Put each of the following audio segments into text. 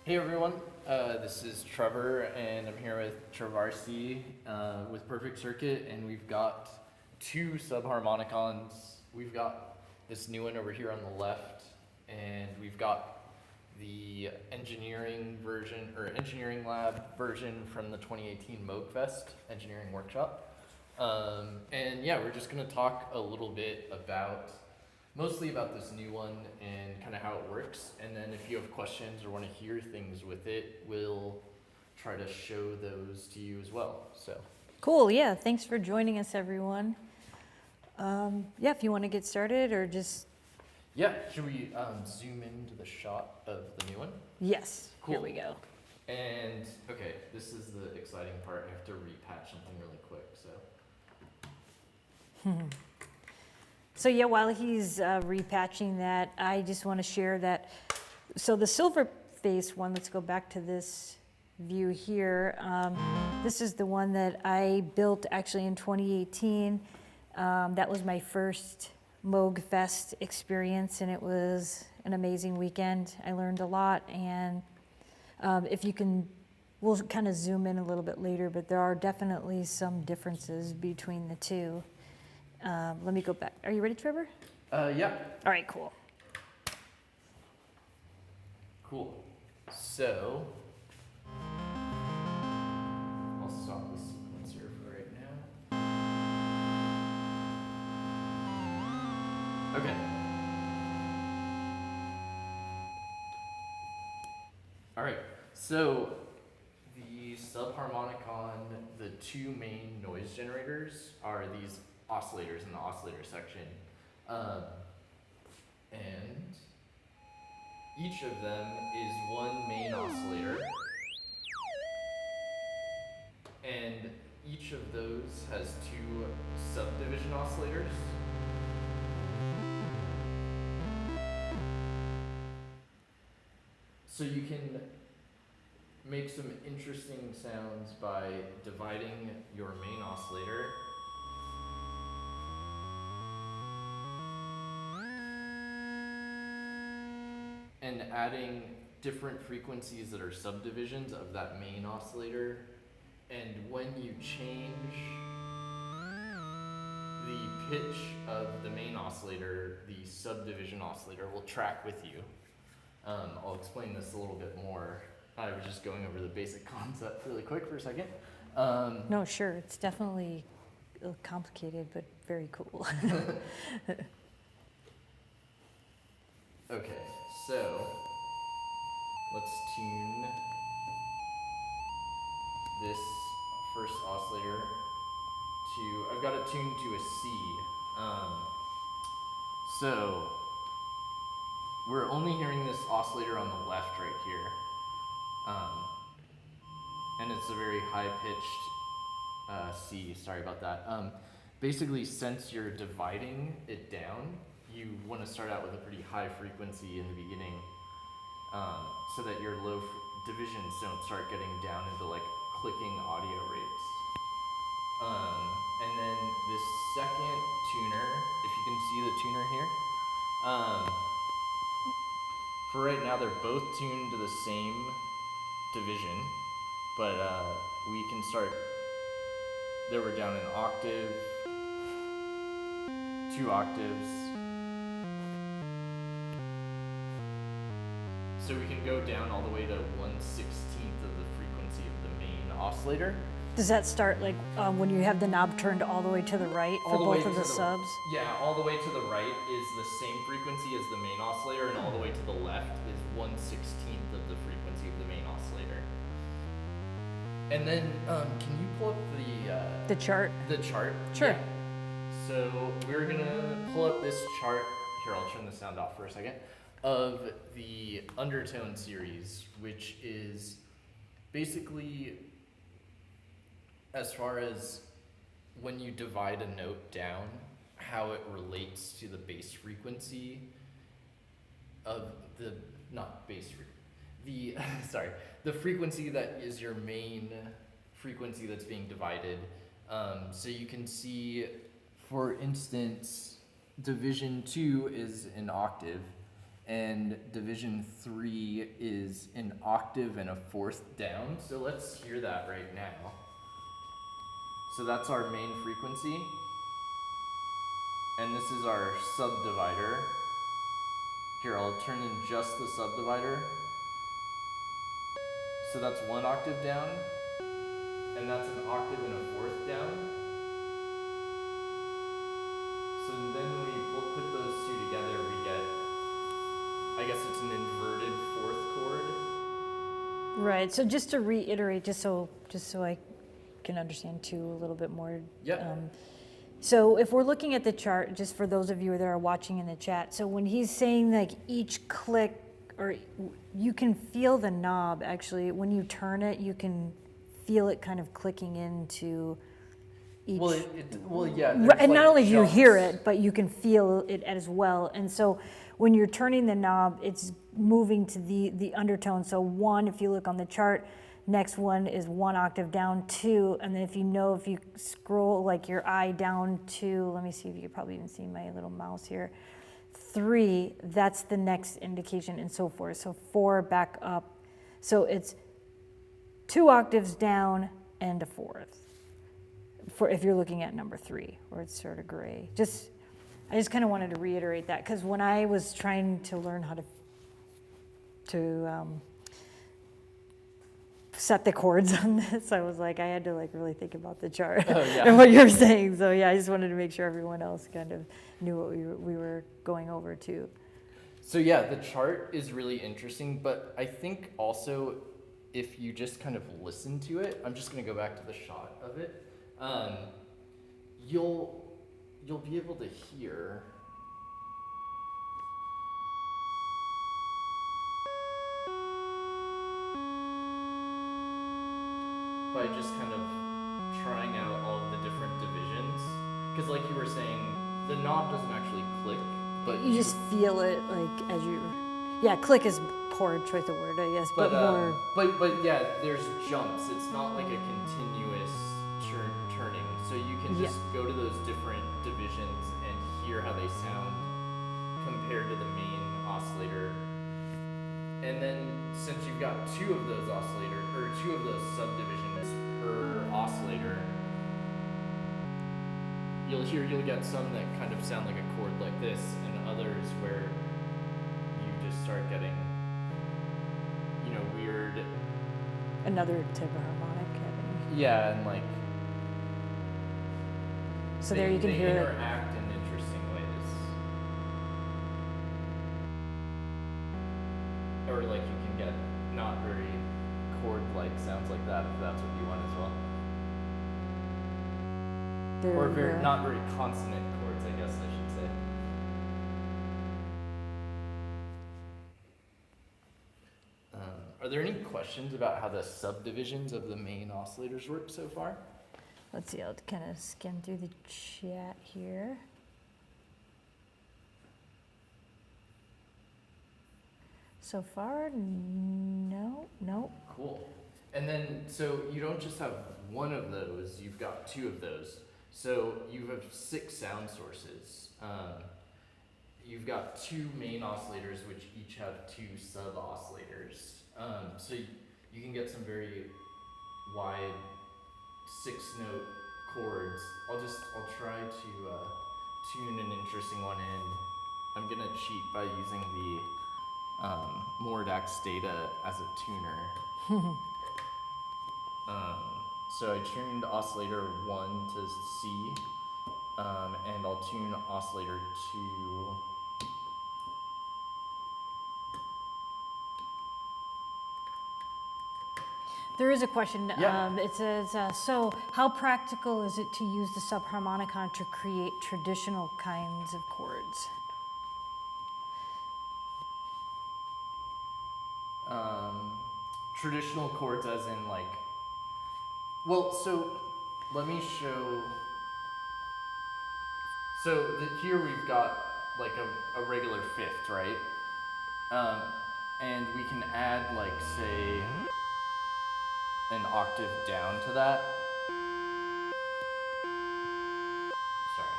Hey everyone, this is Trevor, and I'm here with Travarsi with Perfect Circuit, and we've got two subharmonicons. We've got this new one over here on the left, and we've got the engineering version, or engineering lab version from the 2018 Moog Fest engineering workshop. And yeah, we're just gonna talk a little bit about mostly about this new one and kind of how it works. And then if you have questions or want to hear things with it, we'll try to show those to you as well. So Cool, yeah, thanks for joining us, everyone. Yeah, if you want to get started or just... yeah, should we zoom into the shot of the new one? Yes, Cool. Here we go. And okay, this is the exciting part. I have to repatch something really quick, so. So yeah, while he's repatching that, I just want to share that. So the silver face one, let's go back to this view here. This is the one that I built actually in 2018. That was my first Moog Fest experience, and it was an amazing weekend. I learned a lot, and if you can, we'll kind of zoom in a little bit later, but there are definitely some differences between the two. Let me go back. Are you ready, Trevor? Yeah. All right, cool. Cool. So, I'll stop the sequence here for right now. Okay. All right. So, the subharmonicon, the two main noise generators are these oscillators in the oscillator section. And each of them is one main oscillator. And each of those has two subdivision oscillators. So you can make some interesting sounds by dividing your main oscillator and adding different frequencies that are subdivisions of that main oscillator. And when you change the pitch of the main oscillator, the subdivision oscillator will track with you. I'll explain this a little bit more. I was just going over the basic concept really quick for a second. No, sure. It's definitely complicated, but very cool. Okay, so let's tune this first oscillator to, I've got it tuned to a C. So we're only hearing this oscillator on the left right here. And it's a very high-pitched C, sorry about that. Basically, since you're dividing it down, you want to start out with a pretty high frequency in the beginning, so that your low divisions don't start getting down into like clicking audio rates. And then this second tuner, if you can see the tuner here, for right now they're both tuned to the same division, but we can start, there we're down an octave, 2 octaves. So we can go down all the way to 1/16 of the frequency of the main oscillator. Does that start like when you have the knob turned all the way to the right for both of the subs? Yeah, all the way to the right is the same frequency as the main oscillator, and all the way to the left is 1/16 of the frequency of the main oscillator. And then, can you pull up The chart? the chart? Sure. Yeah. So we're gonna pull up this chart. Here, I'll turn the sound off for a second. Of the undertone series, which is basically as far as when you divide a note down, how it relates to the bass frequency of the, not bass frequency, the frequency that is your main frequency that's being divided. So you can see, for instance, division 2 is an octave, and division 3 is an octave and a fourth down. So let's hear that right now. So that's our main frequency, and this is our subdivider. Here, I'll turn in just the subdivider. So that's 1 octave down, and that's an octave and a fourth down. So then we'll put those two together, we get, I guess it's an inverted fourth chord. Right, so just to reiterate, just so I can understand too a little bit more. Yeah. So if we're looking at the chart, just for those of you that are watching in the chat, so when he's saying like each click, or you can feel the knob actually, when you turn it, you can feel it kind of clicking into each. Well, yeah. And not like only do you hear jumps. it, but you can feel it as well. And so when you're turning the knob, it's moving to the undertone. So 1, if you look on the chart, next one is 1 octave down, 2, and then if you scroll like your eye down to, let me see if you can probably even see my little mouse here, 3, that's the next indication, and so forth. So 4 back up. So it's 2 octaves down and a fourth, for if you're looking at number 3, where it's sort of gray. I just kind of wanted to reiterate that, because when I was trying to learn how to set the chords on this, I was like, I had to like really think about the chart and what you were saying. So yeah, I just wanted to make sure everyone else kind of knew what we were going over too. So yeah, the chart is really interesting, but I think also if you just kind of listen to it, I'm just gonna go back to the shot of it, you'll be able to hear. By just kind of trying out all of the different divisions. Because like you were saying, the knob doesn't actually click, but You just feel it like as click is poor choice of word, I guess, but more. But yeah, there's jumps. It's not like a continuous turning. So you can just go to those different divisions and hear how they sound compared to the main oscillator. And then since you've got 2 of those oscillators, or 2 of those subdivisions per oscillator, you'll get some that kind of sound like a chord like this, and others where you just start getting, weird. Another type of harmonic happening. Yeah, and like. So there you can hear it. They interact in interesting ways. Or like you can get not very chord-like sounds like that if that's what you want as well. Or not very consonant chords, I guess I should say. Are there any questions about how the subdivisions of the main oscillators work so far? Let's see, I'll kind of skim through the chat here. So far, no. Cool. And then, so you don't just have one of those, you've got 2 of those. So you have 6 sound sources. You've got 2 main oscillators, which each have 2 sub-oscillators. So you can get some very wide 6-note chords. I'll try to tune an interesting one in. I'm gonna cheat by using the Mordax data as a tuner. So I tuned oscillator 1 to C, and I'll tune oscillator 2. There is a question. Yeah. It says, so how practical is it to use the subharmonicon to create traditional kinds of chords? Traditional chords as in like, well, so let me show. So here we've got like a regular 5th, right? And we can add like, say, an octave down to that. Sorry.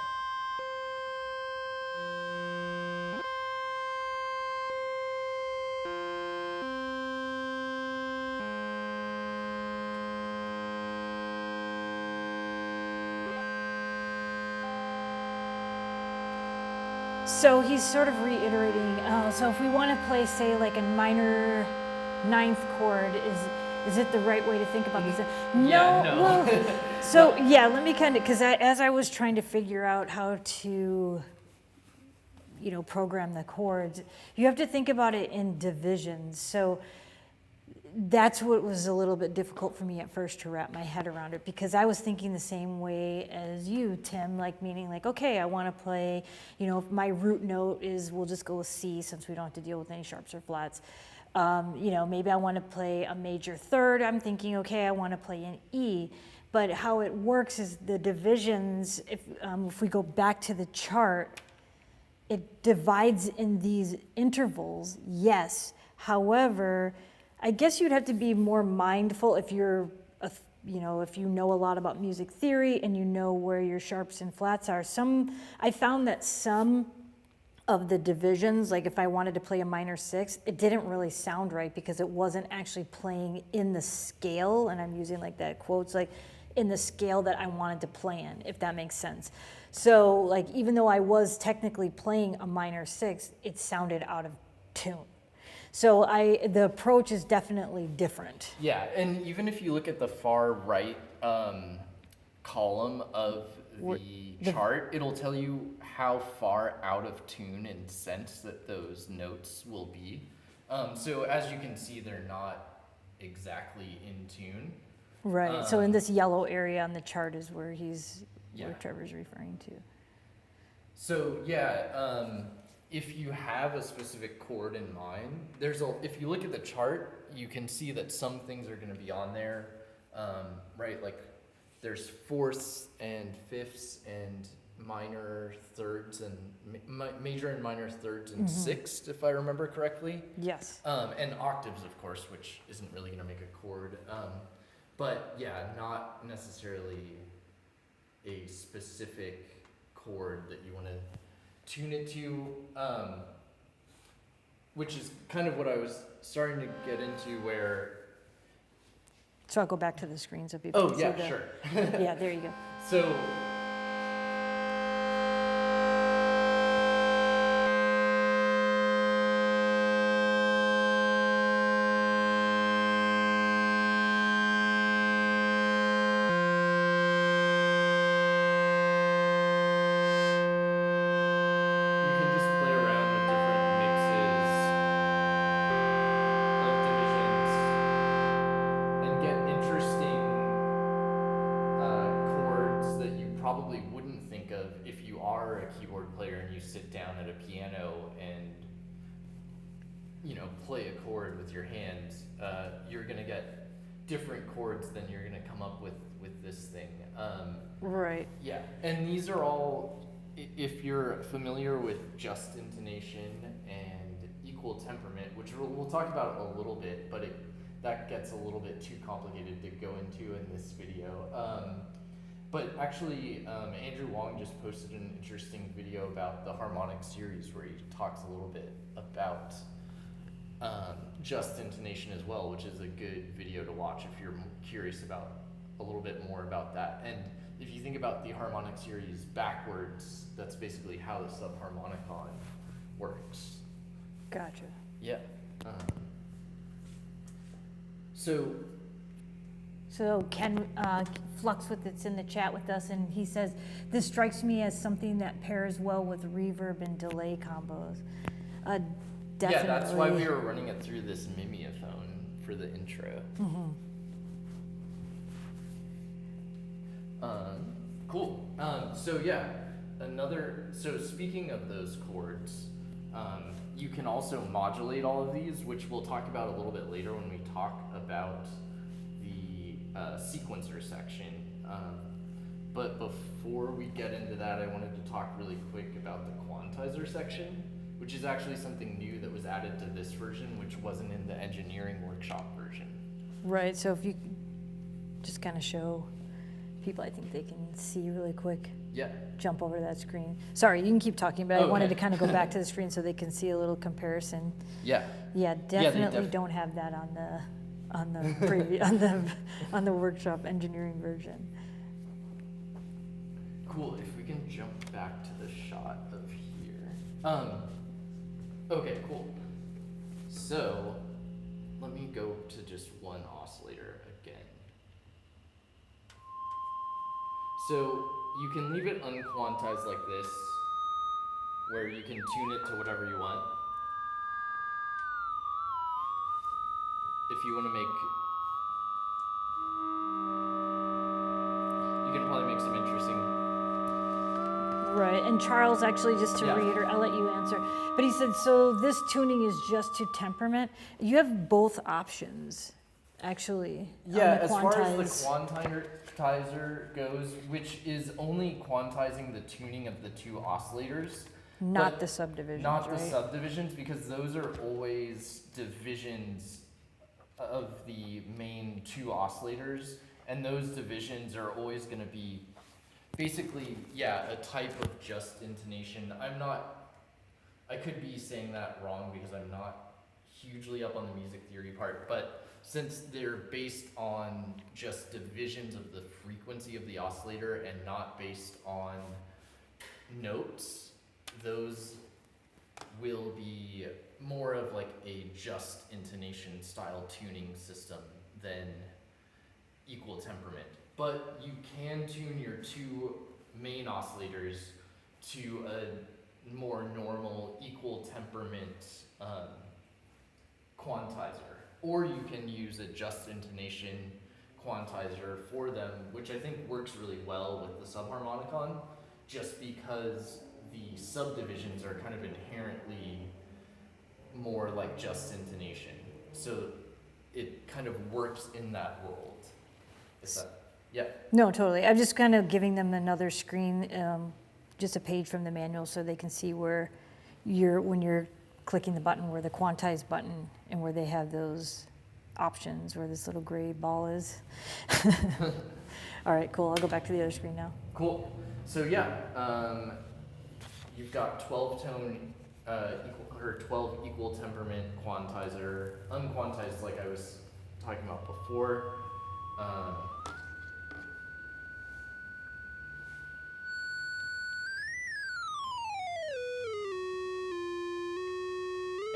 So he's sort of reiterating, so if we want to play, say, like a minor ninth chord, is it the right way to think about this? Yeah, no. Well, so yeah, let me kind of, because as I was trying to figure out how to, program the chords, you have to think about it in divisions. So that's what was a little bit difficult for me at first to wrap my head around it, because I was thinking the same way as you, Tim, like meaning like, okay, I want to play, if my root note is, we'll just go with C since we don't have to deal with any sharps or flats. Maybe I want to play a major third. I'm thinking, okay, I want to play an E. But how it works is the divisions, if we go back to the chart, it divides in these intervals, yes. However, I guess you'd have to be more mindful if you're, if you know a lot about music theory and you know where your sharps and flats are. I found that some of the divisions, like if I wanted to play a minor six, it didn't really sound right because it wasn't actually playing in the scale, and I'm using like that quotes, like in the scale that I wanted to play in, if that makes sense. So like even though I was technically playing a minor six, it sounded out of tune. So the approach is definitely different. Yeah, and even if you look at the far right column of the chart, it'll tell you how far out of tune and sense that those notes will be. So as you can see, they're not exactly in tune. Right, so in this yellow area on the chart is where where Trevor's referring to. So if you have a specific chord in mind, if you look at the chart, you can see that some things are going to be on there, right? Like there's fourths and fifths and minor thirds and major and minor thirds and sixths, if I remember correctly. Yes. And octaves, of course, which isn't really going to make a chord. But yeah, not necessarily a specific chord that you want to tune it to, which is kind of what I was starting to get into where... So I'll go back to the screen so people can see yeah, sure. Yeah, there you go. So... probably wouldn't think of if you are a keyboard player and you sit down at a piano and play a chord with your hands. You're gonna get different chords than you're gonna come up with this thing. Right. Yeah, and these are all, if you're familiar with just intonation and equal temperament, which we'll talk about a little bit, but that gets a little bit too complicated to go into in this video. But actually, Andrew Wong just posted an interesting video about the harmonic series where he talks a little bit about just intonation as well, which is a good video to watch if you're curious about a little bit more about that. And if you think about the harmonic series backwards, that's basically how the subharmonicon works. Gotcha. Yeah. So Ken Fluxwith that's in the chat with us, and he says, this strikes me as something that pairs well with reverb and delay combos. Definitely. Yeah, that's why we were running it through this mimeophone for the intro. Cool. So speaking of those chords, you can also modulate all of these, which we'll talk about a little bit later when we talk about the sequencer section. But before we get into that, I wanted to talk really quick about the quantizer section, which is actually something new that was added to this version, which wasn't in the engineering workshop version. Right, so if you just kind of show people, I think they can see really quick. Yeah. Jump over that screen. Sorry, you can keep talking, but I wanted to kind of go back to the screen so they can see a little comparison. Yeah. Yeah, definitely don't have that on the workshop engineering version. Cool. If we can jump back to the shot of here. Okay, cool. So, let me go to just one oscillator again. So, you can leave it unquantized like this, where you can tune it to whatever you want. If you want to make, you can probably make some interesting. Right, and Charles actually, just to Yeah. reiterate, I'll let you answer, but he said, so this tuning is just to temperament? You have both options, actually, Yeah, on the as far as the quantize. quantizer goes, which is only quantizing the tuning of the two oscillators. Not but the subdivisions, Not the right? subdivisions, because those are always divisions of the main two oscillators, and those divisions are always going to be basically, yeah, a type of just intonation. I could be saying that wrong because I'm not hugely up on the music theory part, but since they're based on just divisions of the frequency of the oscillator and not based on notes, those will be more of like a just intonation style tuning system than equal temperament. But you can tune your two main oscillators to a more normal equal temperament quantizer. Or you can use a just intonation quantizer for them, which I think works really well with the subharmonicon, just because the subdivisions are kind of inherently more like just intonation. So it kind of works in that world. Is that, yeah. No, totally. I'm just kind of giving them another screen, just a page from the manual so they can see where when you're clicking the button, where the quantize button and where they have those options, where this little gray ball is. All right, cool. I'll go back to the other screen now. Cool. So yeah, you've got 12 tone, equal, or 12 equal temperament quantizer, unquantized like I was talking about before.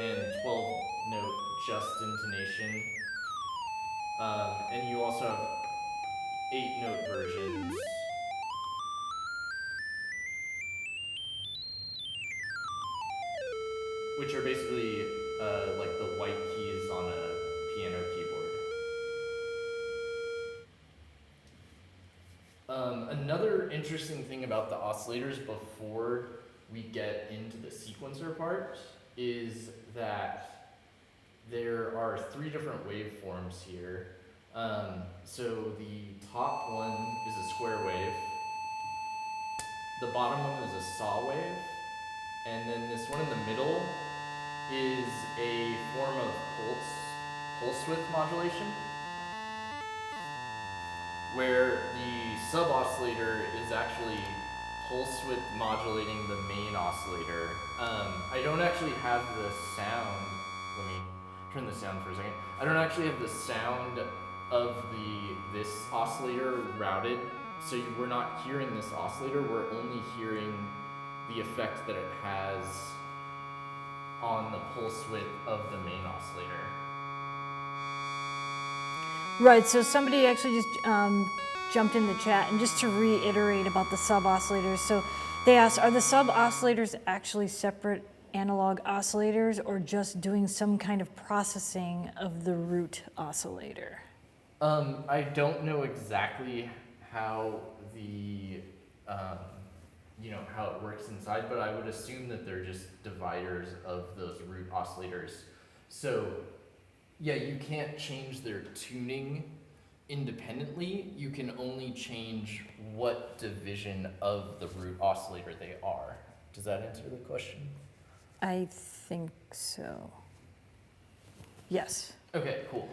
And 12 note just intonation. And you also have 8 note versions. Which are basically like the white keys on a piano keyboard. Another interesting thing about the oscillators before we get into the sequencer part is that there are 3 different waveforms here. So the top one is a square wave, the bottom one is a saw wave, and then this one in the middle is a form of pulse width modulation, where the sub oscillator is actually pulse width modulating the main oscillator. I don't actually have the sound. Let me turn the sound for a second. I don't actually have the sound of this oscillator routed, so we're not hearing this oscillator. We're only hearing the effect that it has on the pulse width of the main oscillator. Right, so somebody actually just jumped in the chat, and just to reiterate about the sub-oscillators, so they asked, are the sub-oscillators actually separate analog oscillators or just doing some kind of processing of the root oscillator? I don't know exactly how the, how it works inside, but I would assume that they're just dividers of those root oscillators. So yeah, you can't change their tuning independently. You can only change what division of the root oscillator they are. Does that answer the question? I think so. Yes. Okay, cool.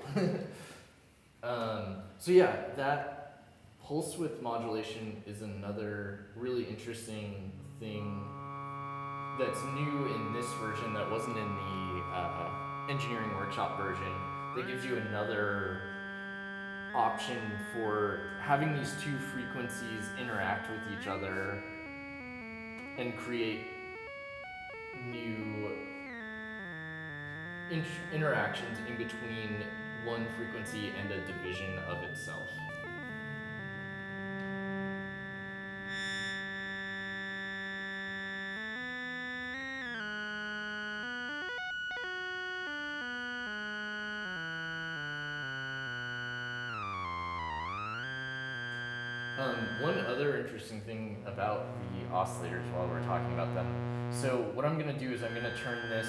So yeah, that pulse width modulation is another really interesting thing that's new in this version that wasn't in the engineering workshop version. That gives you another option for having these 2 frequencies interact with each other and create new interactions in between one frequency and a division of itself. One other interesting thing about the oscillators while we're talking about them. So what I'm gonna do is I'm gonna turn this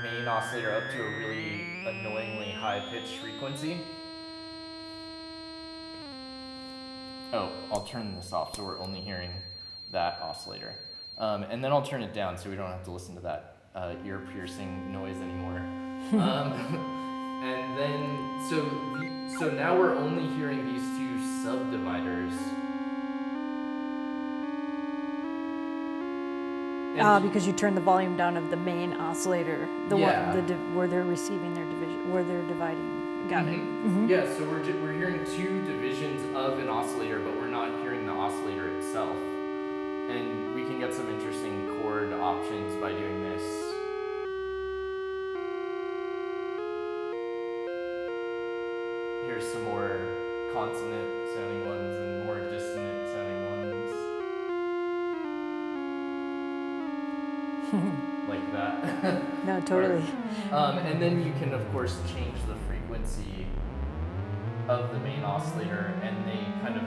main oscillator up to a really annoyingly high-pitched frequency. Oh, I'll turn this off so we're only hearing that oscillator. And then I'll turn it down so we don't have to listen to that ear-piercing noise anymore. And then, so now we're only hearing these two subdividers. Because you turn the volume down of the main oscillator, the Yeah. one, where they're receiving their division, where they're dividing. Got it. Mhm. Yeah, so we're hearing two divisions of an oscillator, but we're not hearing the oscillator itself. And we can get some interesting chord options by doing this. Here's some more consonant sounding ones and more dissonant sounding ones. Like that. No, totally. And then you can, of course, change the frequency of the main oscillator, and they kind of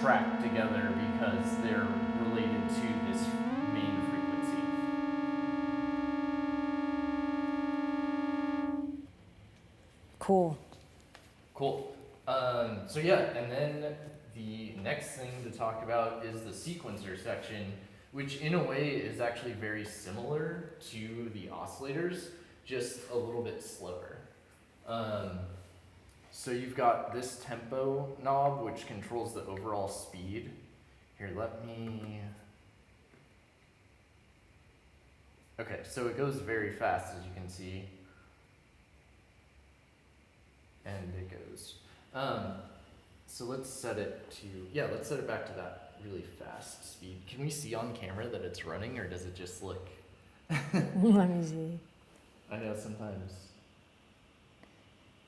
track together because they're related to this main frequency. Cool. Cool. So yeah, and then the next thing to talk about is the sequencer section, which in a way is actually very similar to the oscillators, just a little bit slower. So you've got this tempo knob, which controls the overall speed. Here, let me... Okay, so it goes very fast, as you can see. And it goes. So let's set it to, let's set it back to that really fast speed. Can we see on camera that it's running, or does it just look? Let me see. I know sometimes.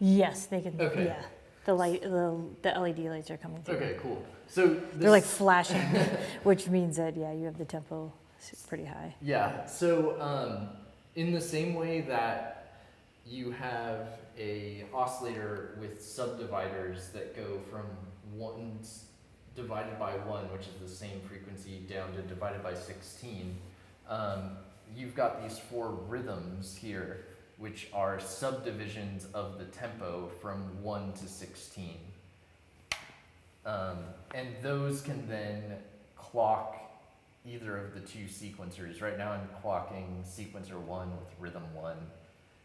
Yes, they can. Okay. Yeah, the LED lights are coming through. Okay, cool. So They're like flashing, which means that you have the tempo pretty high. Yeah. So in the same way that you have a oscillator with subdividers that go from 1 divided by 1, which is the same frequency, down to divided by 16, you've got these 4 rhythms here, which are subdivisions of the tempo from 1 to 16. And those can then clock either of the 2 sequencers. Right now I'm clocking sequencer 1 with rhythm 1.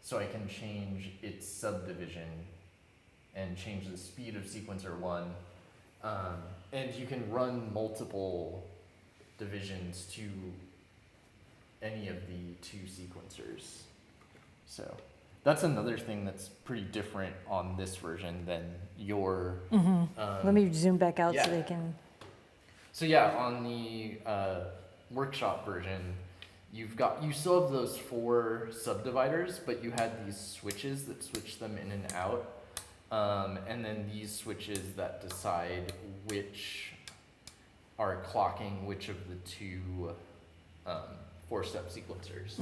So I can change its subdivision and change the speed of sequencer 1. And you can run multiple divisions to any of the 2 sequencers. So that's another thing that's pretty different on this version than your... Let me zoom back out so they can... So yeah, on the workshop version, you still have those 4 subdividers, but you had these switches that switch them in and out, and then these switches that decide which are clocking which of the 2 4-step sequencers.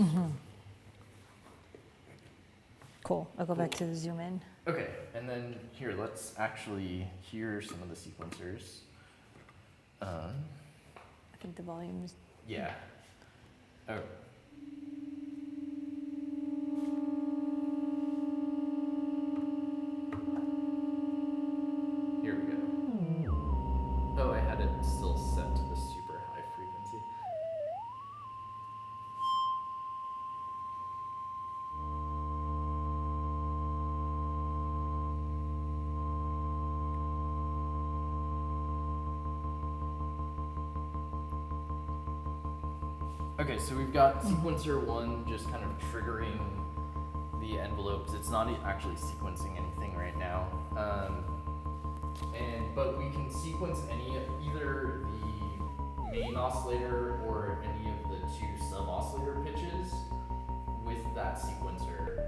Cool. I'll go back to the zoom in. Okay, and then here, let's actually hear some of the sequencers. I think the volume is... Yeah. Oh. Here we go. Oh, I had it still set to the super high frequency. Okay, so we've got sequencer 1 just kind of triggering the envelopes. It's not actually sequencing anything right now. But we can sequence either the main oscillator or any of the 2 sub-oscillator pitches. that sequencer.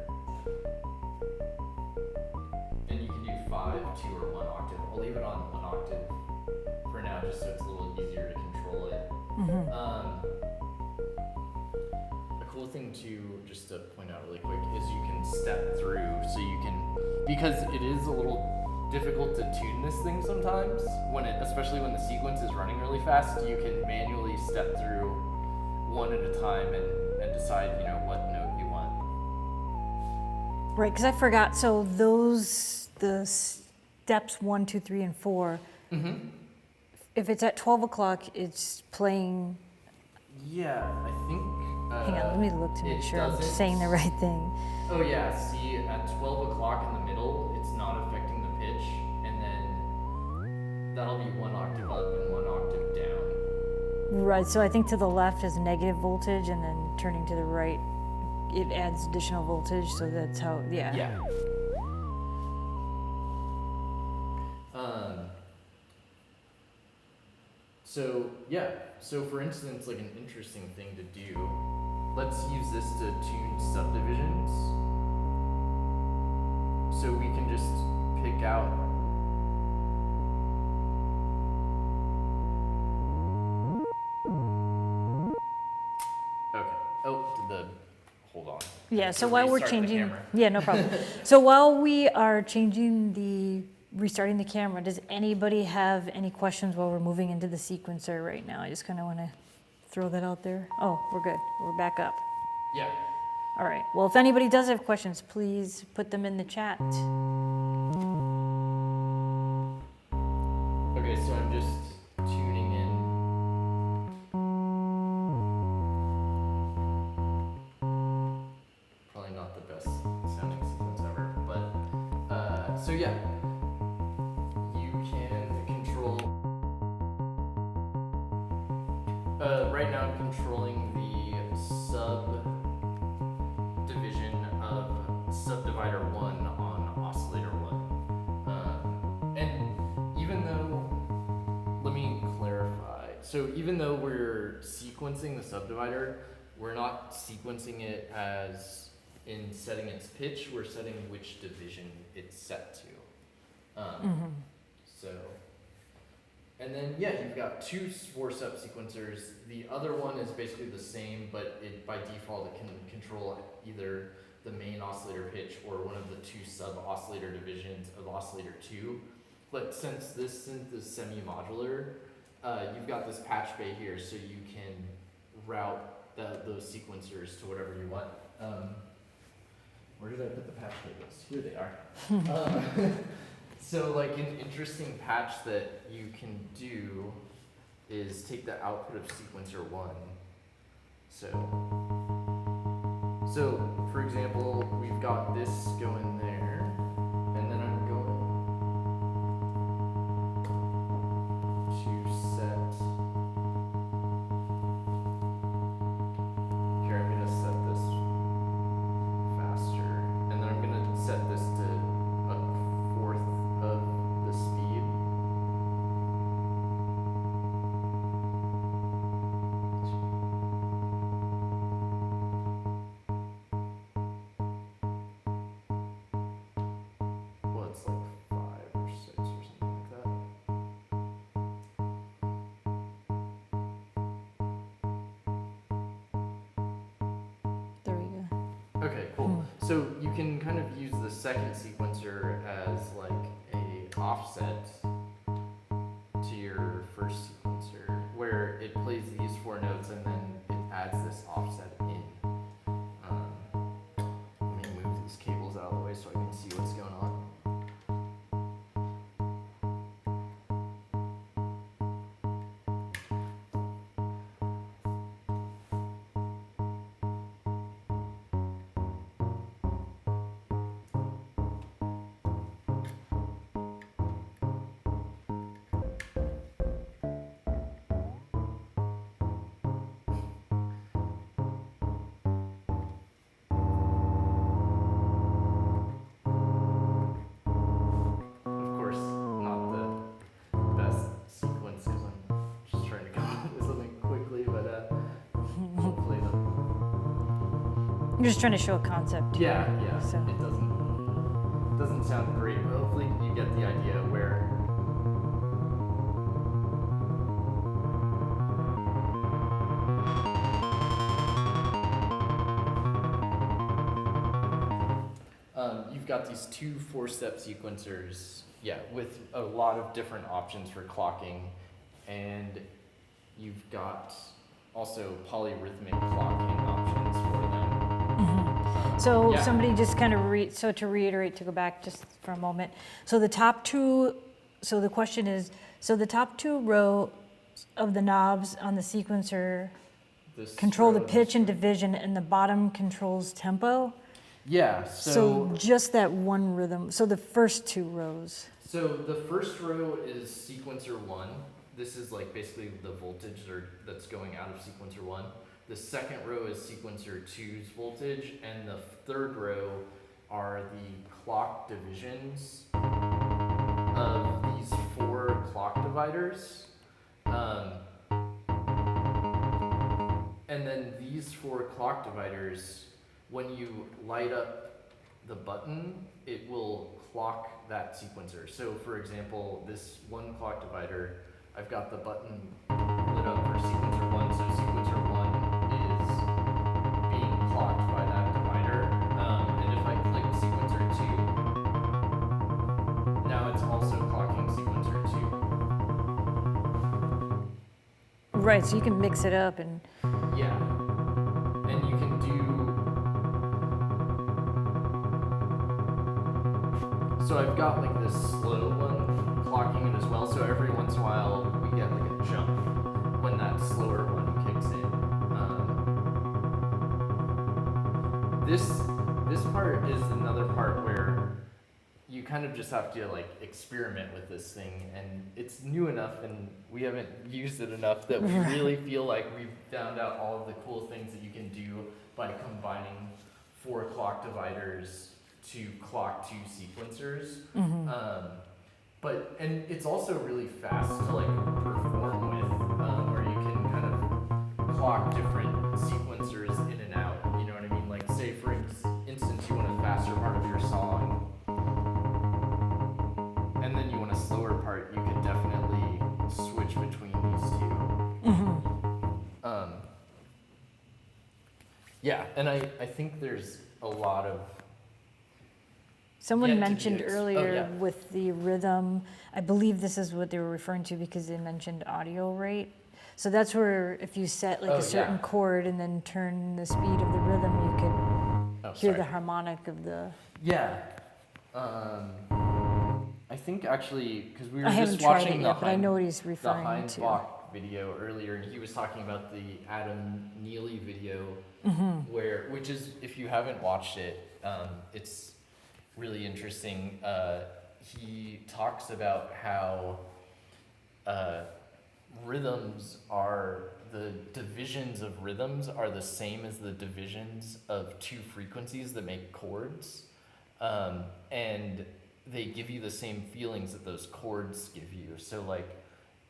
And you can do 5, 2, or 1 octave. I'll leave it on 1 octave for now, just so it's a little easier to control it. A cool thing to just to point out really quick is you can step through, so you can, because it is a little difficult to tune this thing sometimes, especially when the sequence is running really fast, you can manually step through one at a time and decide, what note you want. Right, because I forgot, so the steps 1, 2, 3, and 4, if it's at 12 o'clock, it's playing, Yeah, I think. hang on, let me look to make sure I'm doesn't- saying the right thing. Oh yeah, see, at 12 o'clock in the middle, it's not affecting the pitch, and then that'll be 1 octave up and 1 octave down. Right, so I think to the left is negative voltage, and then turning to the right, it adds additional voltage, so that's how, yeah. Yeah. So for instance, like an interesting thing to do, let's use this to tune subdivisions. So we can just pick out hold on. Yeah, so To while we're restart the changing, camera. yeah, no problem. So while we are restarting the camera, does anybody have any questions while we're moving into the sequencer right now? I just kind of want to throw that out there. Oh, we're good. We're back up. Yeah. All right. Well, if anybody does have questions, please put them in the chat. Okay, so I'm just tuning in. Probably not the best sounding sequence ever, but so yeah, you can control. Right now, I'm controlling the subdivision of subdivider 1 on oscillator 1. And even though, let me clarify. So even though we're sequencing the subdivider, we're not sequencing it as in setting its pitch, we're setting which division it's set to. So, and then yeah, you've got 2 4-step sequencers. The other one is basically the same, but it by default it can control either the main oscillator pitch or one of the 2 sub-oscillator divisions of oscillator 2. But since this synth is semi-modular, you've got this patch bay here, so you can route those sequencers to whatever you want. Where did I put the patch cables? Here they are. So like an interesting patch that you can do is take the output of sequencer 1. So for example, we've got this going there, and then I'm going to set, here I'm going to set this faster, and then I'm going to set this to a 1/4 of the speed. Well, it's like 5 or 6 or something like that. There we go. Okay, cool. So you can kind of use the second sequencer as like a offset to your first sequencer, where it plays these 4 notes and then it adds this offset in. Let me move these cables out of the way so I can see what's going on. You're just trying to show a concept. Yeah, yeah. So. It doesn't sound great, but hopefully you get the idea where. You've got these two 4-step sequencers, with a lot of different options for clocking, and you've got also polyrhythmic clocking options for them. So Yeah. somebody just kind of so to reiterate, to go back just for a moment. So the top two, so the question is, so the top 2 rows of the knobs on the sequencer This control the row- pitch and division, and the bottom controls tempo? Yeah, So just that one rhythm, so the first 2 rows. So the first row is sequencer 1. This is like basically the voltage that's going out of sequencer 1. The second row is sequencer 2's voltage, and the third row are the clock divisions of these 4 clock dividers. And then these 4 clock dividers, when you light up the button, it will clock that sequencer. So for example, this one clock divider, I've got the button lit up for sequencer 1, so sequencer 1 is being clocked by that divider. And if I click sequencer 2, now it's also clocking sequencer 2. Right, so you can mix it up and. Yeah. And you can do. So I've got like this slow one clocking it as well. So every once in a while we get like a jump when that slower one kicks in. This part is another part where you kind of just have to like experiment with this thing, and it's new enough and we haven't used it enough that we really feel like we've found out all of the cool things that you can do by combining 4 clock dividers to clock 2 sequencers. And it's also really fast to like perform with, where you can kind of clock different sequencers in and out. You know what I mean? Like say for instance you want a faster part of your song, and then you want a slower part, you could definitely switch between these 2. And I think there's a lot of. Someone Yet to be mentioned ex- earlier with the rhythm, I believe this is what they were referring to because they mentioned audio rate. So that's where if you set like a certain chord and then turn the speed of the rhythm, you could hear the harmonic of the. Yeah. I think actually, because we were I haven't just tried watching it the yet, but I know what he's the referring to. Heinbach video earlier, and he was talking about the Adam Neely video, which is, if you haven't watched it, it's really interesting. He talks about how the divisions of rhythms are the same as the divisions of 2 frequencies that make chords, and they give you the same feelings that those chords give you. So like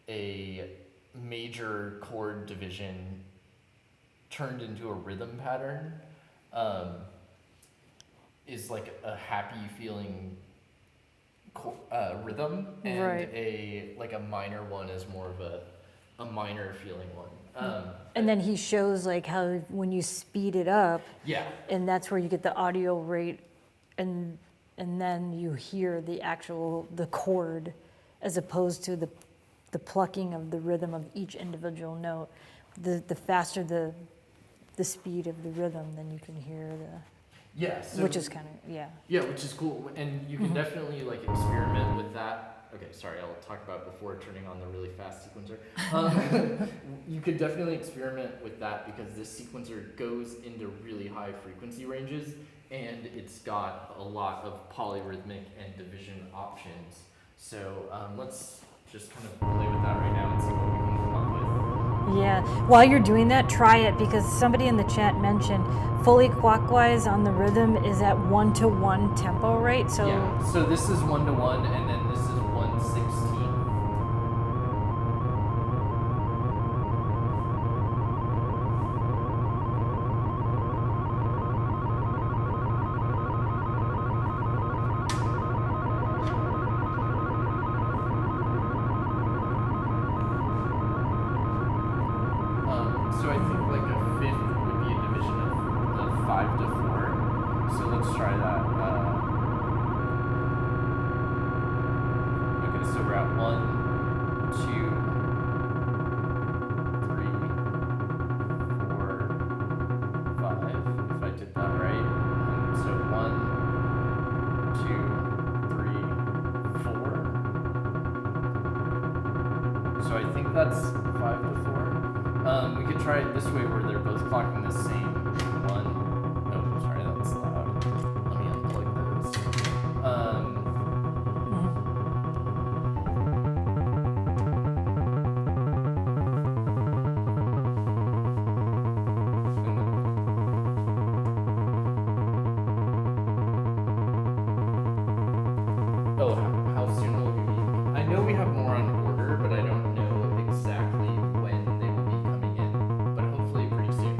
a major chord division turned into a rhythm pattern is like a happy feeling rhythm, and a minor one is more of a minor feeling one. And then he shows like how when you speed it up, Yeah. and that's where you get the audio rate, and then you hear the chord, as opposed to the plucking of the rhythm of each individual note. The faster the speed of the rhythm, then you can hear Yeah. So which is kind of Yeah, which is cool, and you can definitely like experiment with that. Okay, sorry, I'll talk about it before turning on the really fast sequencer. You could definitely experiment with that because this sequencer goes into really high frequency ranges, and it's got a lot of polyrhythmic and division options. So let's just kind of play with that right now and see what we can come up with. Yeah, while you're doing that, try it, because somebody in the chat mentioned fully clockwise on the rhythm is at 1-to-1 tempo rate. So yeah, so this is 1-to-1, and then this is 1/16. 5 to 4. So let's try that. Okay, so we're at 1, 2, 3, 4, 5. If I did that right. And so 1, 2, 3, 4. So I think that's 5 to 4. We could try it this way where they're both clocking the same 1. Oh, sorry, that's loud. Let me unplug those. Oh, how soon will we be? I know we have more on order, but I don't know exactly when they will be coming in, but hopefully pretty soon.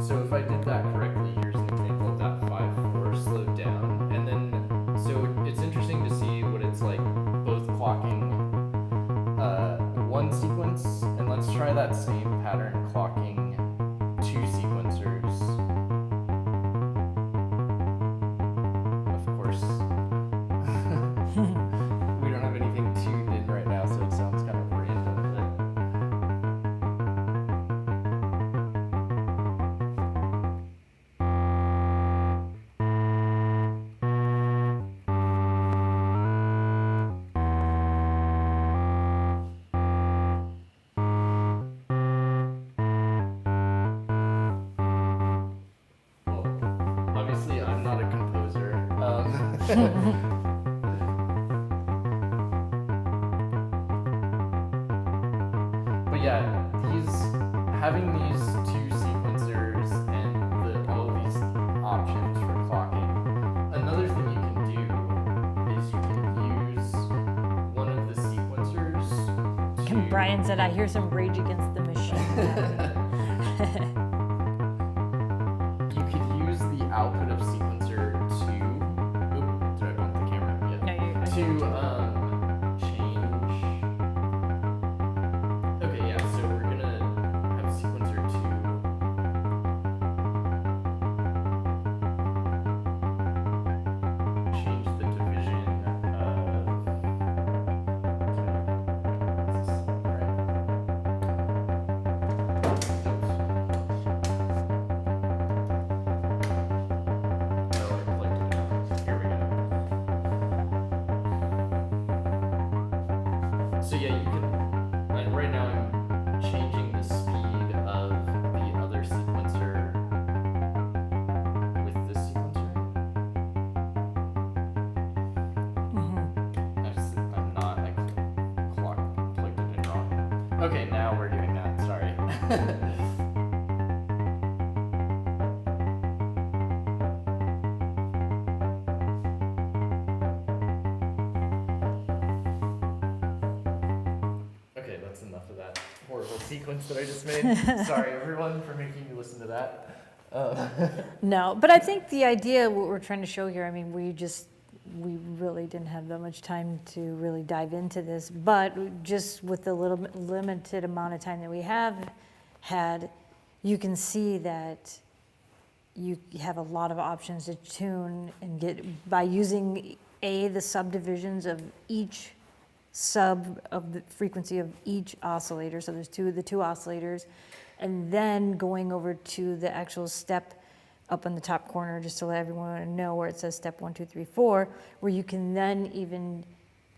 So if I did that correctly, here's an example of that 5/4 slowed down, and then so it's interesting to see what it's like both clocking one sequence, and let's try that same pattern clocking 2 sequencers. Of course, we don't have anything tuned in right now, so it sounds kind of random. Well, obviously, I'm not a composer. But yeah, he's having these 2 sequencers and all of these options for clocking. Another thing you can do is you can use one of the sequencers to... Brian said, I hear some Rage Against the Machine. You could use the output of sequencer to... Oop, did I bump the camera? Yeah. No, you're good. To change... Okay, yeah, so we're gonna have sequencer 2. Change the division of... Is this right? Oops. No, I plugged it in. Here we go. So yeah, you can, like right now I'm changing the speed of the other sequencer with this sequencer. I'm not, I plugged it in wrong. Okay, now we're doing that, sorry. Okay, that's enough of that horrible sequence that I just made. Sorry everyone for making you listen to that. No, but I think the idea, what we're trying to show here, I mean, we really didn't have that much time to really dive into this, but just with the little limited amount of time that we have had, you can see that you have a lot of options to tune and get by using the subdivisions of each sub of the frequency of each oscillator. So there's the two oscillators, and then going over to the actual step up in the top corner, just to let everyone know where it says step 1, 2, 3, 4, where you can then even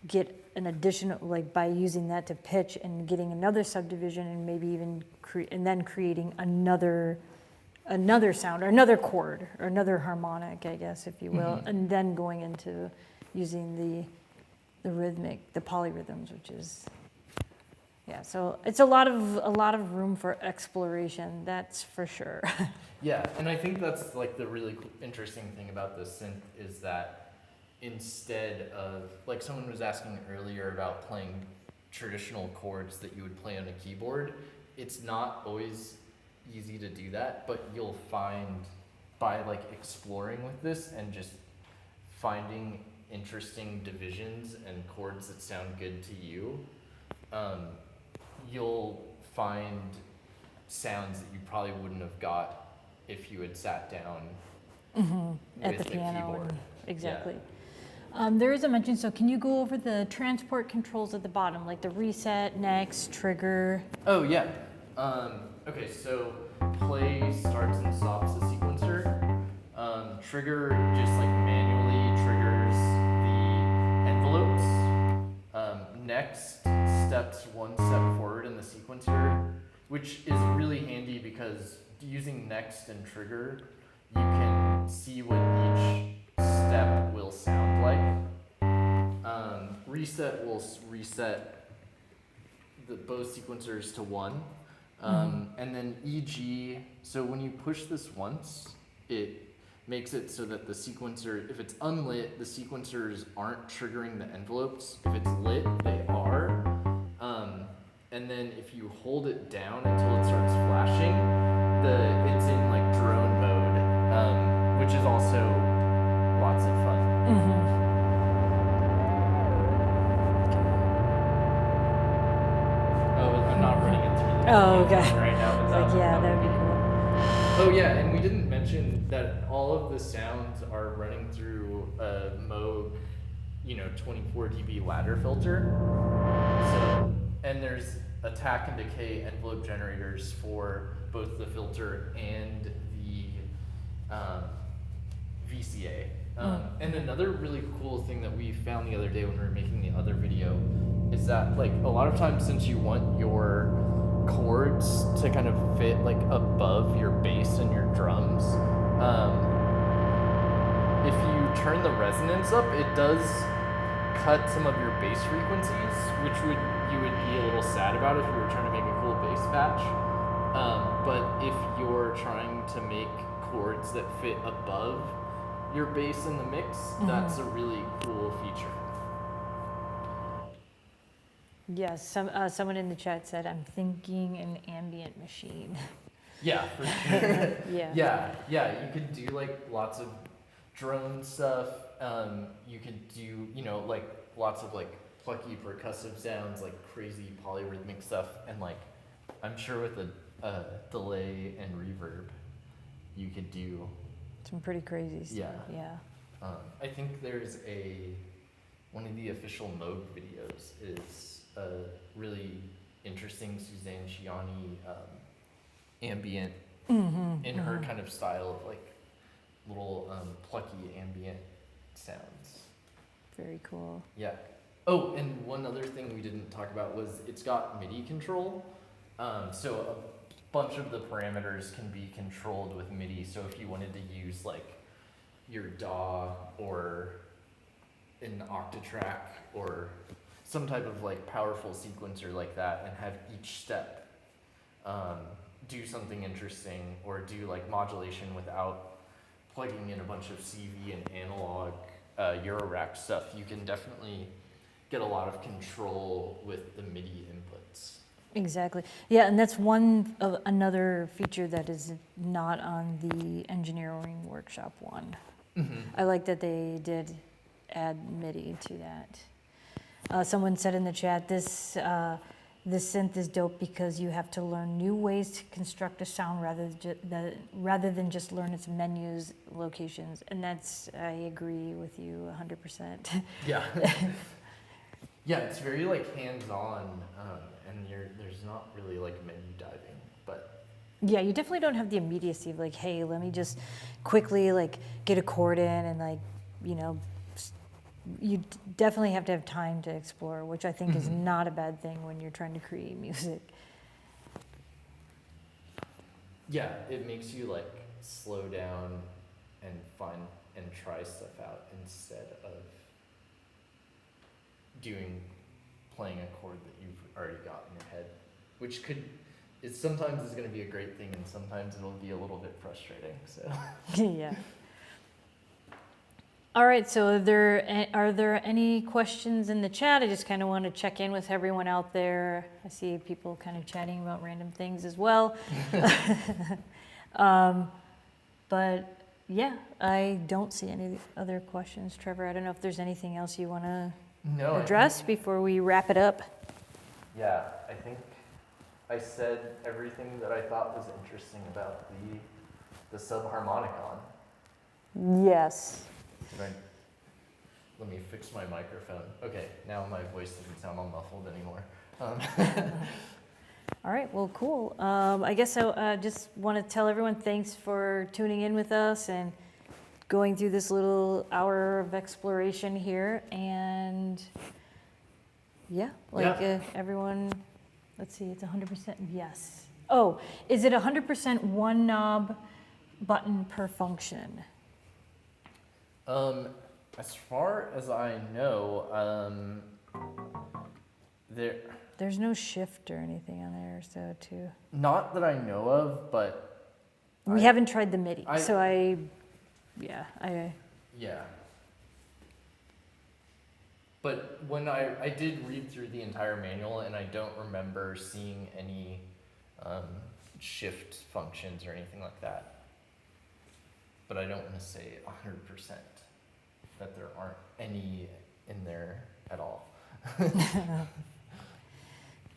get an additional, like by using that to pitch and getting another subdivision, and maybe even creating another sound or another chord or another harmonic, I guess, if you will, and then going into using the rhythmic, the polyrhythms, which is, yeah, so it's a lot of room for exploration, that's for sure. Yeah, and I think that's like the really interesting thing about this synth is that instead of, like someone was asking earlier about playing traditional chords that you would play on a keyboard, it's not always easy to do that, but you'll find by like exploring with this and just finding interesting divisions and chords that sound good to you, you'll find sounds that you probably wouldn't have got if you had sat down At with the piano. keyboard. Exactly. There is a mention, so can you go over the transport controls at the bottom, like the reset, next, trigger? Oh yeah. Okay, so play starts and stops the sequencer. Trigger just like manually triggers the envelopes. Next steps one step forward in the sequencer, which is really handy because using next and trigger, you can see what each step will sound like. Reset will reset both sequencers to 1. And then EG, so when you push this once, it makes it so that the sequencer, if it's unlit, the sequencers aren't triggering the envelopes. If it's lit, they are. And then if you hold it down until it starts flashing, it's in like drone mode, which is also lots of fun. I'm not running it through the Okay. right now. But Like, yeah, that would be cool. Oh yeah, and we didn't mention that all of the sounds are running through a Moog, 24 dB ladder filter. So, and there's attack and decay envelope generators for both the filter and the VCA. And another really cool thing that we found the other day when we were making the other video is that like a lot of times since you want your chords to kind of fit like above your bass and your drums, if you turn the resonance up, it does cut some of your bass frequencies, which you would be a little sad about if you were trying to make a cool bass patch. But if you're trying to make chords that fit above your bass in the mix, that's a really cool feature. Yes, someone in the chat said, I'm thinking an ambient machine. Yeah, for sure. Yeah. Yeah. You could do like lots of drone stuff. You could do, like lots of like plucky percussive sounds, like crazy polyrhythmic stuff, and like I'm sure with a delay and reverb, you could do Some pretty crazy stuff. Yeah. I think there's one of the official Moog videos is a really interesting Suzanne Ciani ambient in her kind of style of like little plucky ambient sounds. Very cool. Yeah. Oh, and one other thing we didn't talk about was it's got MIDI control. So a bunch of the parameters can be controlled with MIDI. So if you wanted to use like your DAW or an Octatrack or some type of like powerful sequencer like that and have each step do something interesting or do like modulation without plugging in a bunch of CV and analog Eurorack stuff, you can definitely get a lot of control with the MIDI inputs. Exactly. Yeah, and that's another feature that is not on the engineering workshop one. I like that they did add MIDI to that. Someone said in the chat, this synth is dope because you have to learn new ways to construct a sound rather than just learn its menus, locations. And I agree with you 100%. Yeah. Yeah, it's very like hands-on, and there's not really like menu diving, but. Yeah, you definitely don't have the immediacy of like, hey, let me just quickly like get a chord in and like, you definitely have to have time to explore, which I think is not a bad thing when you're trying to create music. Yeah, it makes you like slow down and find and try stuff out instead of playing a chord that you've already got in your head, which sometimes is going to be a great thing and sometimes it'll be a little bit frustrating. So. Yeah. All right, so are there any questions in the chat? I just kind of want to check in with everyone out there. I see people kind of chatting about random things as well. But yeah, I don't see any other questions. Trevor, I don't know if there's anything else you want to address before we wrap it up. Yeah, I think I said everything that I thought was interesting about the subharmonicon. Yes. Let me fix my microphone. Okay, now my voice doesn't sound all muffled anymore. All right, well, cool. I guess I just want to tell everyone thanks for tuning in with us and going through this little hour of exploration here. And yeah, everyone, let's see, it's 100% yes. Oh, is it 100% one knob button per function? As far as I know, There's no shift or anything on there, so too. not that I know of, but We haven't tried the MIDI, so yeah. Yeah. But when I did read through the entire manual, and I don't remember seeing any shift functions or anything like that. But I don't want to say 100% that there aren't any in there at all.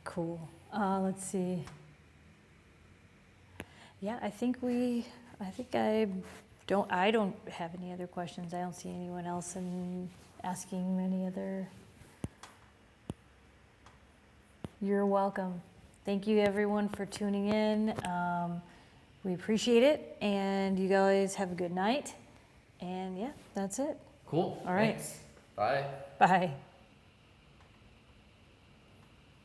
Cool. Let's see. Yeah, I don't have any other questions. I don't see anyone else asking any other. You're welcome. Thank you everyone for tuning in. We appreciate it, and you guys have a good night. And yeah, that's it. Cool. All right. Thanks. Bye. Bye.